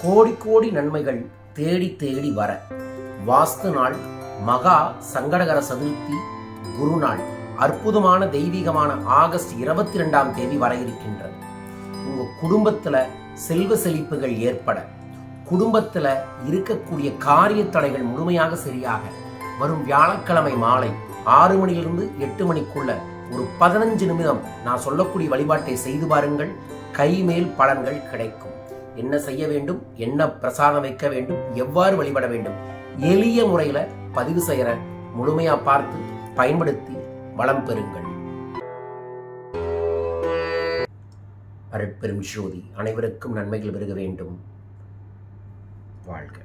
கோடி கோடி நன்மைகள் தேடி தேடி வர வாஸ்து நாள் மகா சங்கடகர சதுர்த்தி குருநாள் அற்புதமான தெய்வீகமான ஆகஸ்ட் 22ஆம் தேதி வர இருக்கின்றது. உங்க குடும்பத்துல செல்வ செழிப்புகள் ஏற்பட, குடும்பத்துல இருக்கக்கூடிய காரிய தடைகள் முழுமையாக சரியாக வரும் வியாழக்கிழமை மாலை 6 மணியிலிருந்து 8 மணிக்குள்ள ஒரு 15 நிமிடம் நான் சொல்லக்கூடிய வழிபாட்டை செய்து பாருங்கள். கைமேல் பலன்கள் கிடைக்கும். என்ன செய்ய வேண்டும், என்ன பிரசாதம் வைக்க வேண்டும், எவ்வாறு வழிபட வேண்டும், எளிய முறையில பதிவு செய்யற முழுமையா பார்த்து பயன்படுத்தி வளம் பெறுங்கள். அருட்பெரும் ஜோதி அனைவருக்கும் நன்மைகள் பெருக வேண்டும். வாழ்க.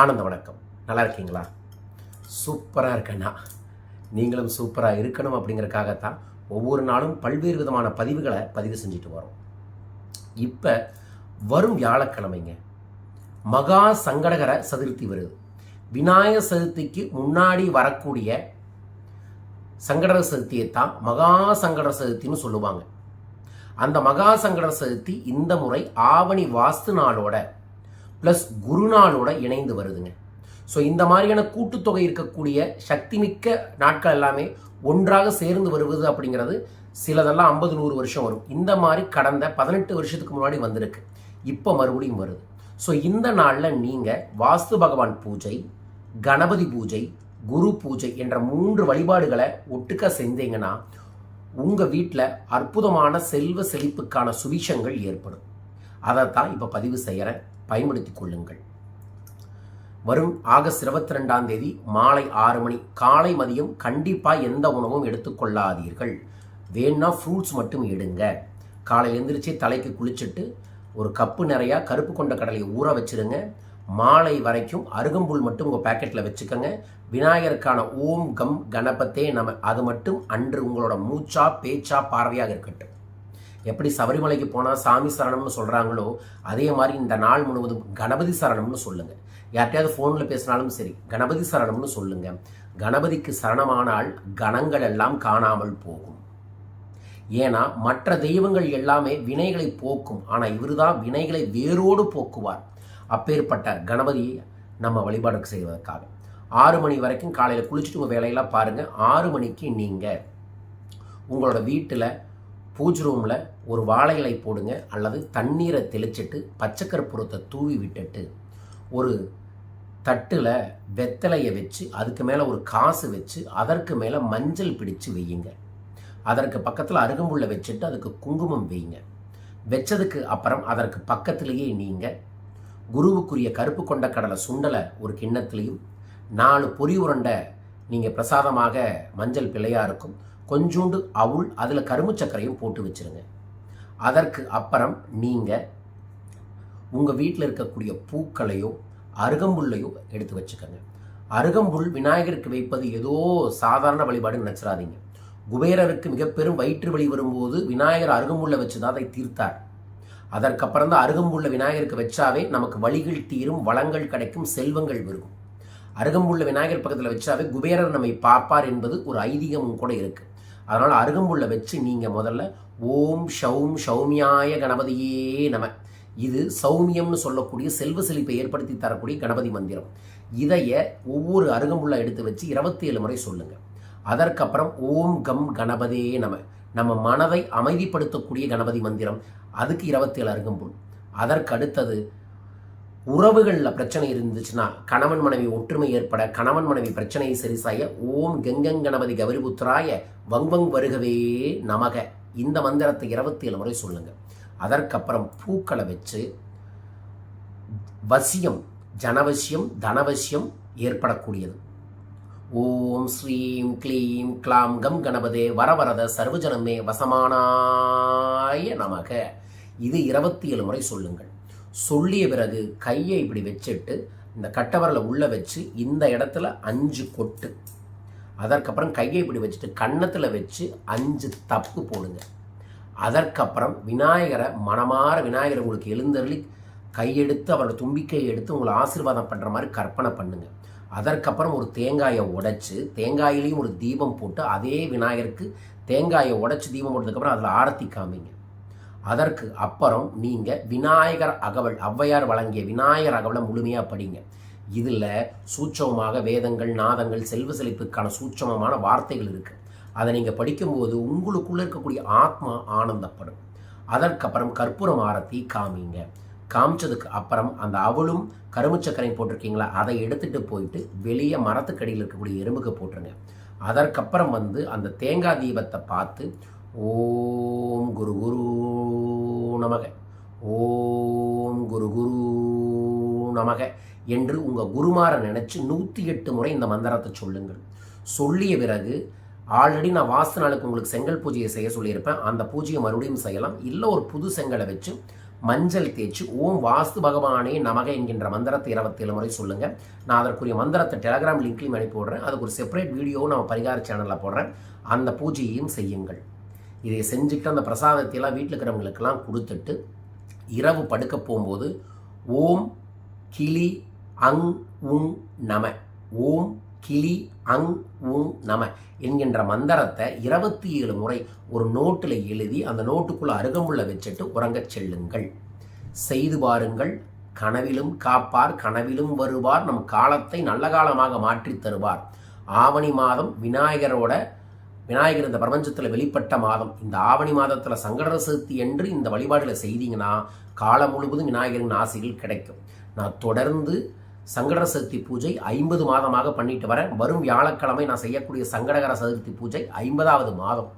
ஆனந்த வணக்கம். நல்லா இருக்கீங்களா? சூப்பரா இருக்கேன்னா நீங்களும் சூப்பரா இருக்கணும் அப்படிங்கறதுக்காகத்தான் ஒவ்வொரு நாளும் பல்வேறு விதமான பதிவுகளை பதிவு செஞ்சுட்டு வரோம். இப்ப வரும் வியாழக்கிழமைங்க மகா சங்கடகர சதுர்த்தி வருது. விநாயகர் சதுர்த்திக்கு முன்னாடி வரக்கூடிய சங்கடகர சதுர்த்தியை தான் மகா சங்கடகர சதுர்த்தின்னு சொல்லுவாங்க. அந்த மகா சங்கடகர சதுர்த்தி இந்த முறை ஆவணி வாஸ்து நாளோட பிளஸ் குருநாளோட இணைந்து வருதுங்க. ஸோ இந்த மாதிரியான கூட்டுத்தொகை இருக்கக்கூடிய சக்தி மிக்க நாட்கள் எல்லாமே ஒன்றாக சேர்ந்து வருவது அப்படிங்கிறது சிலதெல்லாம் 50-100 வருஷம் வரும். இந்த மாதிரி கடந்த 18 வருஷத்துக்கு முன்னாடி வந்திருக்கு. இப்போ மறுபடியும் வருது. ஸோ இந்த நாளில் நீங்கள் வாஸ்து பகவான் பூஜை, கணபதி பூஜை, குரு பூஜை என்ற 3 வழிபாடுகளை ஒட்டுக்க செஞ்சீங்கன்னா உங்கள் வீட்டில் அற்புதமான செல்வ செழிப்புக்கான சுபிஷங்கள் ஏற்படும். அதைத்தான் இப்போ பதிவு செய்கிறேன், பயன்படுத்தி கொள்ளுங்கள். வரும் ஆகஸ்ட் 22ஆம் தேதி மாலை 6 மணி காலை மதியம் கண்டிப்பாக எந்த உணவும் எடுத்துக்கொள்ளாதீர்கள். வேணா ஃப்ரூட்ஸ் மட்டும் எடுங்க. காலை எழுந்திரிச்சு தலைக்கு குளிச்சுட்டு ஒரு கப்பு நிறையா கருப்பு கொண்ட கடலையை ஊற வச்சிருங்க. மாலை வரைக்கும் அருகம்புல் மட்டும் உங்கள் பேக்கெட்டில் வச்சுக்கோங்க. விநாயகருக்கான ஓம் கம் கணபத்தே நம அது மட்டும் அன்று உங்களோட மூச்சா பேச்சா பார்வையாக இருக்கட்டும். எப்படி சபரிமலைக்கு போனால் சாமி சரணம்னு சொல்கிறாங்களோ அதே மாதிரி இந்த நாள் முழுவதும் கணபதி சரணம்னு சொல்லுங்கள். யார்கிட்டையாவது ஃபோனில் பேசினாலும் சரி கணபதி சரணம்னு சொல்லுங்கள். கணபதிக்கு சரணமானால் கணங்கள் எல்லாம் காணாமல் போகும். ஏன்னா மற்ற தெய்வங்கள் எல்லாமே வினைகளை போக்கும், ஆனால் இவர் தான் வினைகளை வேரோடு போக்குவார். அப்பேற்பட்ட கணபதியை நம்ம வழிபாடு செய்வதற்காக 6 மணி வரைக்கும் காலையில் குளிச்சுட்டு உங்கள் வேலையெல்லாம் பாருங்கள். 6 மணிக்கு நீங்கள் உங்களோட வீட்டில் பூஜ் ரூமில் ஒரு வாழை இலை போடுங்க, அல்லது தண்ணீரை தெளிச்சிட்டு பச்சைக்கற்பூரத்தை தூவி விட்டுட்டு ஒரு தட்டில் வெத்தலையை வச்சு அதுக்கு மேலே ஒரு காசு வச்சு அதற்கு மேலே மஞ்சள் பிடிச்சு வையுங்க. அதற்கு பக்கத்தில் அருகம்புல்லை வச்சுட்டு அதுக்கு குங்குமம் வைங்க. வச்சதுக்கு அப்புறம் அதற்கு பக்கத்திலேயே நீங்கள் குருவுக்குரிய கருப்பு கொண்ட கடலை சுண்டலை ஒரு கிண்ணத்துலேயும் 4 பொரி உருண்டை நீங்கள் பிரசாதமாக மஞ்சள் பிள்ளையாக இருக்கும் கொஞ்சோண்டு அவுள் அதில் கரும்பு சர்க்கரையும் போட்டு வச்சுருங்க. அதற்கு அப்புறம் நீங்கள் உங்கள் வீட்டில் இருக்கக்கூடிய பூக்களையோ அருகம்புல்லையோ எடுத்து வச்சுக்கோங்க. அருகம்புல் விநாயகருக்கு வைப்பது ஏதோ சாதாரண வழிபாடு நினச்சிடாதீங்க. குபேரருக்கு மிக பெரும் வயிற்று வலி வரும்போது விநாயகர் அருகம்புல்லை வச்சு தான் அதை தீர்த்தார். அதற்கப்புறம் தான் அருகம்புல்லை விநாயகருக்கு வச்சாவே நமக்கு வழிகள் தீரும், வளங்கள் கிடைக்கும், செல்வங்கள் வரும். அருகம்புல்லை விநாயகர் பக்கத்தில் வச்சாவே குபேரர் நம்மை பார்ப்பார் என்பது ஒரு ஐதீகமும் கூட இருக்கு. அதனால் அருகம்புல்லை வச்சு நீங்கள் முதல்ல ஓம் ஷௌம் ஷௌமியாய கணபதியே நம, இது சௌமியம்னு சொல்லக்கூடிய செல்வ செழிப்பை ஏற்படுத்தி தரக்கூடிய கணபதி மந்திரம். இதைய ஒவ்வொரு அருகம்புல்லை எடுத்து வச்சு 27 முறை சொல்லுங்க. அதற்கப்புறம் ஓம் கம் கணபதே நம, நம்ம மனதை அமைதிப்படுத்தக்கூடிய கணபதி மந்திரம், அதுக்கு 27 அருகம்புல். அதற்கு அடுத்தது உறவுகளில் பிரச்சனை இருந்துச்சுன்னா கணவன் மனைவி ஒற்றுமை ஏற்பட, கணவன் மனைவி பிரச்சனையை சரி செய்ய ஓம் கெங்கங் கணபதி கௌரிபுத்திராய வங்வங் வருகவே நமக இந்த மந்திரத்தை 27 முறை சொல்லுங்க. அதற்கப்புறம் பூக்களை வச்சு வசியம், ஜனவசியம், தனவசியம் ஏற்படக்கூடியது. ஓம் ஸ்ரீம் க்ளீம் க்ளாம் கம் கணபதே வரவரத சர்வஜனமே வசமானாய நமக இது 27 முறை சொல்லுங்கள். சொல்லிய பிறகு கையை இப்படி வச்சுட்டு இந்த கட்டவரலை உள்ளே வச்சு இந்த இடத்துல 5 கொட்டு. அதற்கப்புறம் கையை இப்படி வச்சுட்டு கன்னத்தில் வச்சு 5 தப்பு போடுங்க. அதற்கப்புறம் விநாயகரை மனமாற விநாயகரை உங்களுக்கு எழுந்தருளி கையெடுத்து அவரோட தும்பிக்கையை எடுத்து உங்களை ஆசீர்வாதம் பண்ணுற மாதிரி கற்பனை பண்ணுங்க. அதற்கப்புறம் ஒரு தேங்காயை உடைச்சு தேங்காயிலையும் ஒரு தீபம் போட்டு அதே விநாயகருக்கு தேங்காயை உடைச்சி தீபம் போட்டதுக்கப்புறம் அதில் ஆரத்தி காமிங்க. அதற்கு அப்புறம் நீங்கள் விநாயகர் அகவல், ஔவையார் வழங்கிய விநாயகர் அகவலை முழுமையாக படிங்க. இதில் சூட்சமமாக வேதங்கள், நாதங்கள், செல்வ செழிப்புக்கான சூட்சமமான வார்த்தைகள் இருக்குது. அதை நீங்கள் படிக்கும்போது உங்களுக்குள்ளே இருக்கக்கூடிய ஆத்மா ஆனந்தப்படும். அதற்கப்புறம் கற்பூரம் ஆரத்தி காமிங்க. காமிச்சதுக்கு அப்புறம் அந்த அவளும் கரும்புச்சக்கரையும் போட்டிருக்கீங்களா, அதை எடுத்துகிட்டு போயிட்டு வெளியே மரத்துக்கடியில் இருக்கக்கூடிய எறும்புக்கு போட்டுருங்க. அதற்கப்புறம் அந்த தேங்காய் தீபத்தை பார்த்து ஓம் குரு குரு நமக, ஓம் குரு குரு நமக என்று உங்கள் குருமாரை நினச்சி 108 முறை இந்த மந்திரத்தை சொல்லுங்கள். சொல்லிய பிறகு ஆல்ரெடி நான் வாஸ்து நாளுக்கு உங்களுக்கு செங்கல் பூஜையை செய்ய சொல்லியிருப்பேன். அந்த பூஜையை மறுபடியும் செய்யலாம். இல்லை ஒரு புது செங்கலை வச்சு மஞ்சள் தேய்ச்சி ஓம் வாஸ்து பகவானே நமக என்கின்ற மந்திரத்தை 27 முறை சொல்லுங்கள். நான் அதற்குரிய மந்திரத்தை டெலகிராம் லிங்க்லையும் அனுப்பி போடுறேன். அதுக்கு ஒரு செப்பரேட் வீடியோவும் நம்ம பரிகார சேனலில் போடுறேன். அந்த பூஜையையும் செய்யுங்கள். இதை செஞ்சுக்கிட்டு அந்த பிரசாதத்தையெல்லாம் வீட்டில் இருக்கிறவங்களுக்கெல்லாம் கொடுத்துட்டு இரவு படுக்க போகும்போது ஓம் கிளி அங் உங் நம, ஓம் கிளி அங் உங் நம என்கின்ற மந்திரத்தை 27 முறை ஒரு நோட்டில் எழுதி அந்த நோட்டுக்குள்ளே அருகம்புல்ல வச்சுட்டு உறங்கச் செல்லுங்கள். செய்து பாருங்கள். கனவிலும் காப்பார், கனவிலும் வருவார், நம் காலத்தை நல்ல காலமாக மாற்றி தருவார். ஆவணி மாதம் விநாயகர் இந்த பிரபஞ்சத்தில் வெளிப்பட்ட மாதம். இந்த ஆவணி மாதத்தில் சங்கடஹர சதுர்த்தி என்று இந்த வழிபாடுகளை செய்தீங்கன்னா காலம் முழுவதும் விநாயகரின் ஆசைகள் கிடைக்கும். நான் தொடர்ந்து சங்கடஹர சதுர்த்தி பூஜை 50 மாதமாக பண்ணிட்டு வரேன். வரும் வியாழக்கிழமை நான் செய்யக்கூடிய சங்கடஹர சதுர்த்தி பூஜை 50வது மாதம்.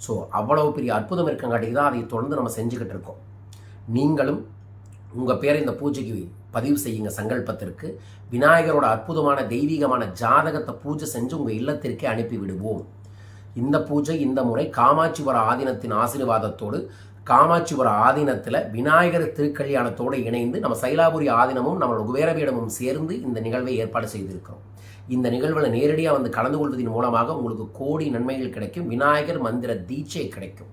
ஸோ அவ்வளவு பெரிய அற்புதம் இருக்கங்காட்டி தான் அதை தொடர்ந்து நம்ம செஞ்சுக்கிட்டு இருக்கோம். நீங்களும் உங்கள் பேரை இந்த பூஜைக்கு பதிவு செய்யுங்க. சங்கல்பத்திற்கு விநாயகரோட அற்புதமான தெய்வீகமான ஜாதகத்தை பூஜை செஞ்சு உங்கள் இல்லத்திற்கே அனுப்பி விடுவோம். இந்த பூஜை இந்த முறை காமாட்சிபுர ஆதீனத்தின் ஆசீர்வாதத்தோடு காமாட்சிபுர ஆதீனத்தில் விநாயகர் திருக்கல்யாணத்தோடு இணைந்து நம்ம சைலாபுரி ஆதீனமும் நம்மளோட குபேரபீடமும் சேர்ந்து இந்த நிகழ்வை ஏற்பாடு செய்திருக்கிறோம். இந்த நிகழ்வில் நேரடியாக கலந்து கொள்வதன் மூலமாக உங்களுக்கு கோடி நன்மைகள் கிடைக்கும். விநாயகர் மந்திர தீட்சை கிடைக்கும்.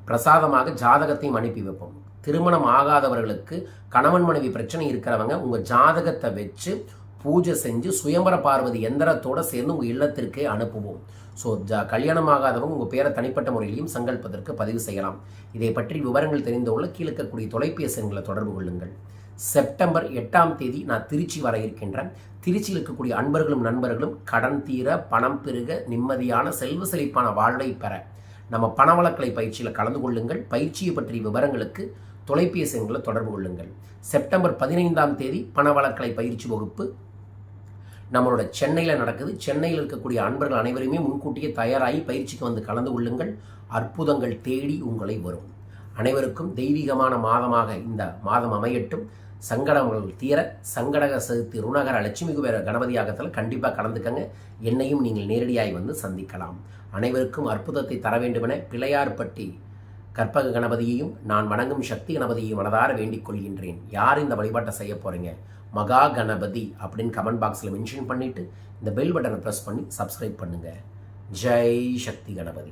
பிரசாதமாக ஜாதகத்தையும் அனுப்பி வைப்போம். திருமணம் ஆகாதவர்களுக்கு கணவன் மனைவி பிரச்சனை இருக்கிறவங்க உங்கள் ஜாதகத்தை வச்சு பூஜை செஞ்சு சுயம்பர பார்வதி எந்திரத்தோடு சேர்ந்து உங்கள் இல்லத்திற்கே அனுப்புவோம். ஸோ கல்யாணம் ஆகாதவங்க உங்கள் பேரை தனிப்பட்ட முறையிலையும் சங்கல்பதற்கு பதிவு செய்யலாம். இதை பற்றி விவரங்கள் தெரிந்து கொள்ள கீழே இருக்கக்கூடிய தொலைபேசி எண்களை தொடர்பு கொள்ளுங்கள். செப்டம்பர் 8ஆம் தேதி நான் திருச்சி வர இருக்கின்றேன். திருச்சியில் இருக்கக்கூடிய அன்பர்களும் நண்பர்களும் கடன் தீர, பணம் பெருக, நிம்மதியான செல்வ செழிப்பான வாழ்வை பெற நம்ம பணவளக்கலை பயிற்சியில் கலந்து கொள்ளுங்கள். பயிற்சியை பற்றிய விவரங்களுக்கு தொலைபேசி எண்களை தொடர்பு கொள்ளுங்கள். செப்டம்பர் 15ஆம் தேதி பணவளக்கலை பயிற்சி வகுப்பு நம்மளோட சென்னையில் நடக்குது. சென்னையில் இருக்கக்கூடிய அன்பர்கள் அனைவருமே முன்கூட்டியே தயாராகி பயிற்சிக்கு கலந்து கொள்ளுங்கள். அற்புதங்கள் தேடி உங்களை வரும். அனைவருக்கும் தெய்வீகமான மாதமாக இந்த மாதம் அமையட்டும். சங்கடங்கள் தீர சங்கடக சதுர்த்தி ருணகர லட்சுமி குபேர கணபதி யாகத்தில் கண்டிப்பாக கலந்துக்கங்க. என்னையும் நீங்கள் நேரடியாய் சந்திக்கலாம். அனைவருக்கும் அற்புதத்தை தர வேண்டுமென பிள்ளையார்பட்டி கற்பக கணபதியையும் நான் வணங்கும் சக்தி கணபதியையும் மனதார வேண்டிக் கொள்கின்றேன். யார் இந்த வழிபாட்டை செய்ய போகிறீங்க? மகா கணபதி அப்படின்னு கமெண்ட் பாக்ஸில் மென்ஷன் பண்ணிவிட்டு இந்த பெல் பட்டனை ப்ரெஸ் பண்ணி சப்ஸ்கிரைப் பண்ணுங்கள். ஜெய் சக்தி கணபதி.